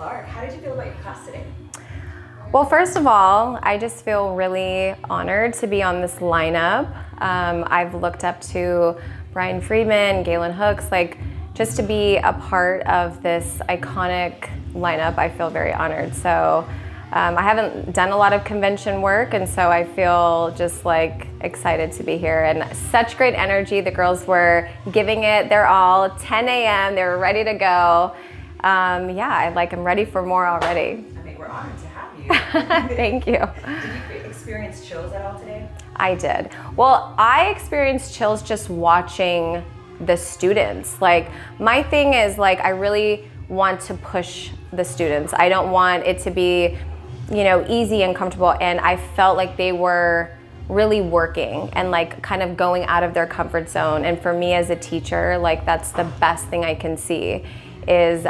Larke. How did you feel about your class today? Well, first of all, I just feel really honored to be on this lineup. I've looked up to Brian Friedman, Galen Hooks, like just to be a part of this iconic lineup, I feel very honored. So I haven't done a lot of convention work, and so I feel just like excited to be here. And such great energy. The girls were giving it their all. 10 a.m. They were ready to go. Yeah, I'm ready for more already. I mean, we're honored to have you. Thank you. Did you experience chills at all today? I did. Well, I experienced chills just watching the students. Like, my thing is, like, I really want to push the students. I don't want it to be, easy and comfortable. And I felt like they were really working and like kind of going out of their comfort zone. And for me as a teacher, like that's the best thing I can see is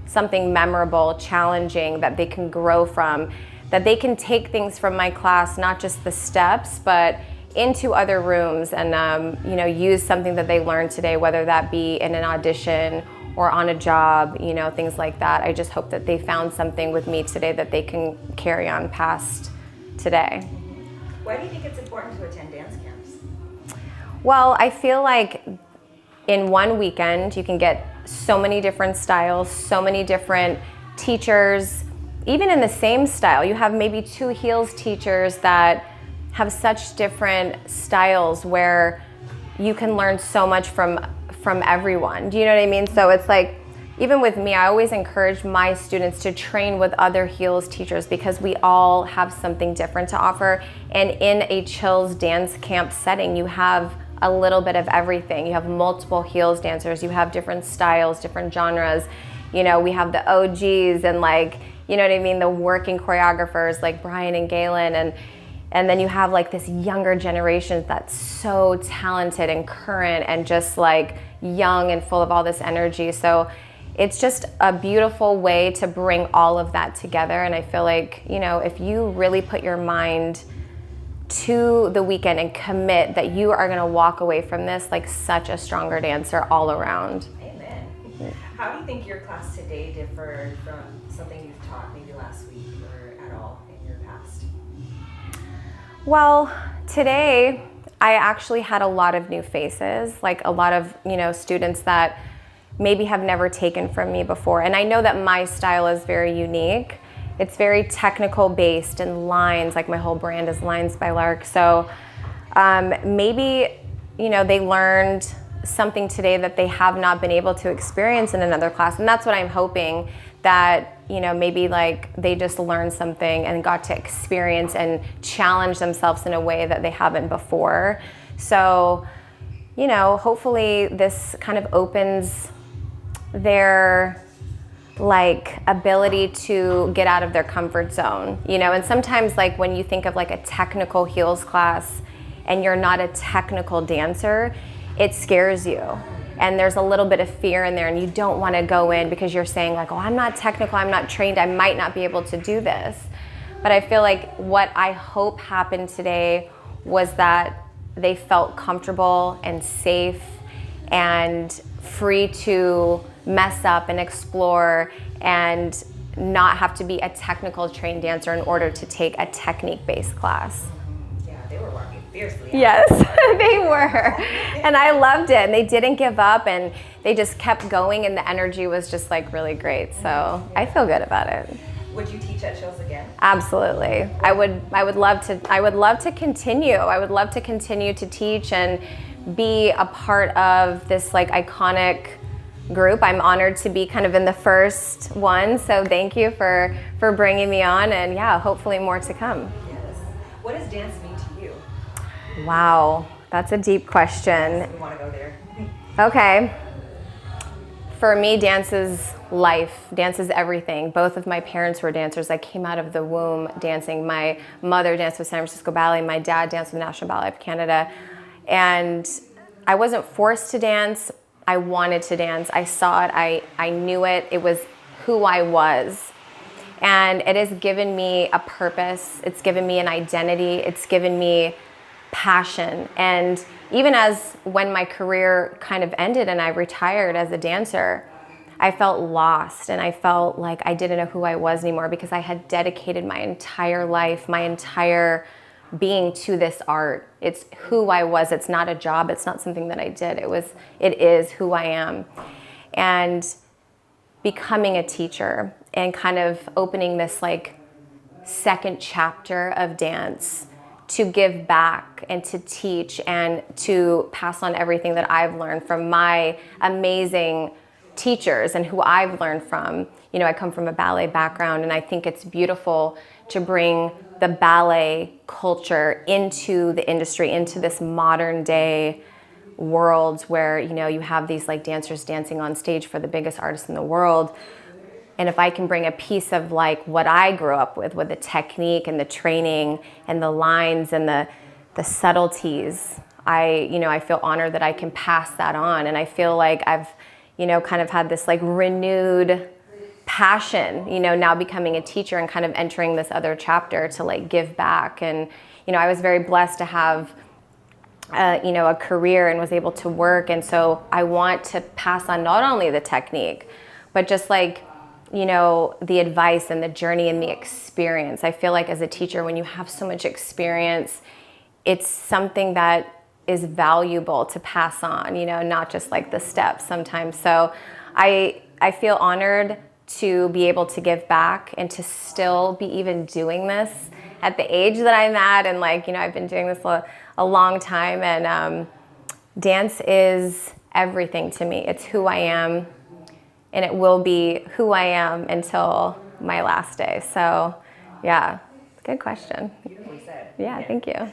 something memorable, challenging that they can grow from, that they can take things from my class, not just the steps, but into other rooms and use something that they learned today, whether that be in an audition or on a job, things like that. I just hope that they found something with me today that they can carry on past today. Why do you think it's important to attend dance camps? Well, I feel like in one weekend you can get so many different styles, so many different teachers, even in the same style. You have maybe two heels teachers that have such different styles where you can learn so much from everyone. Do you know what I mean? So it's like, even with me, I always encourage my students to train with other heels teachers because we all have something different to offer. And in a Chills Dance Camp setting, you have a little bit of everything. You have multiple heels dancers, you have different styles, different genres. We have the OGs and the working choreographers like Brian and Galen, and then you have like this younger generation that's so talented and current and just like young and full of all this energy. So it's just a beautiful way to bring all of that together. And I feel like, if you really put your mind to the weekend and commit, that you are gonna walk away from this like such a stronger dancer all around. Amen. How do you think your class today differed from something you've taught maybe last week or at all in your past? Well, today I actually had a lot of new faces, like a lot of, students that maybe have never taken from me before. And I know that my style is very unique. It's very technical based and lines, like my whole brand is Lines by Larke. So maybe, they learned something today that they have not been able to experience in another class. And that's what I'm hoping, that, maybe like they just learned something and got to experience and challenge themselves in a way that they haven't before. So, hopefully this kind of opens their ability to get out of their comfort zone, and sometimes like when you think of like a technical heels class and you're not a technical dancer, it scares you. And there's a little bit of fear in there and you don't want to go in because you're saying like, oh, I'm not technical, I'm not trained, I might not be able to do this. But I feel like what I hope happened today was that they felt comfortable and safe and free to mess up and explore and not have to be a technical trained dancer in order to take a technique-based class. Yeah, they were working fiercely. Yes, they were. And I loved it. And they didn't give up and they just kept going and the energy was just like really great. So I feel good about it. Would you teach at Chills again? Absolutely. I would love to continue. I would love to continue to teach and be a part of this like iconic group. I'm honored to be kind of in the first one. So thank you for bringing me on, and yeah, hopefully more to come. Yes. What does dance mean to you? Wow, that's a deep question. We want to go there. Okay. For me, dance is life. Dance is everything. Both of my parents were dancers. I came out of the womb dancing. My mother danced with San Francisco Ballet. My dad danced with National Ballet of Canada. And I wasn't forced to dance. I wanted to dance. I saw it. I knew it. It was who I was. And it has given me a purpose. It's given me an identity. It's given me passion. And even as when my career kind of ended and I retired as a dancer, I felt lost, and I felt like I didn't know who I was anymore because I had dedicated my entire life, my entire being to this art. It's who I was. It's not a job. It's not something that I did. It is who I am. And becoming a teacher and kind of opening this like second chapter of dance to give back and to teach and to pass on everything that I've learned from my amazing teachers and who I've learned from. You know, I come from a ballet background, and I think it's beautiful to bring the ballet culture into the industry, into this modern day world where, you know, you have these like dancers dancing on stage for the biggest artists in the world. And if I can bring a piece of like what I grew up with the technique and the training and the lines and the subtleties, I feel honored that I can pass that on. And I feel like I've, kind of had this like renewed passion, now becoming a teacher and kind of entering this other chapter to like give back. And, I was very blessed to have a career and was able to work. And so I want to pass on not only the technique, but just like, the advice and the journey and the experience. I feel like as a teacher, when you have so much experience, it's something that is valuable to pass on, not just like the steps sometimes. So I feel honored to be able to give back and to still be even doing this at the age that I'm at. And like, I've been doing this a long time, and dance is everything to me. It's who I am, and it will be who I am until my last day. So yeah, good question. Beautifully said. Yeah, thank you.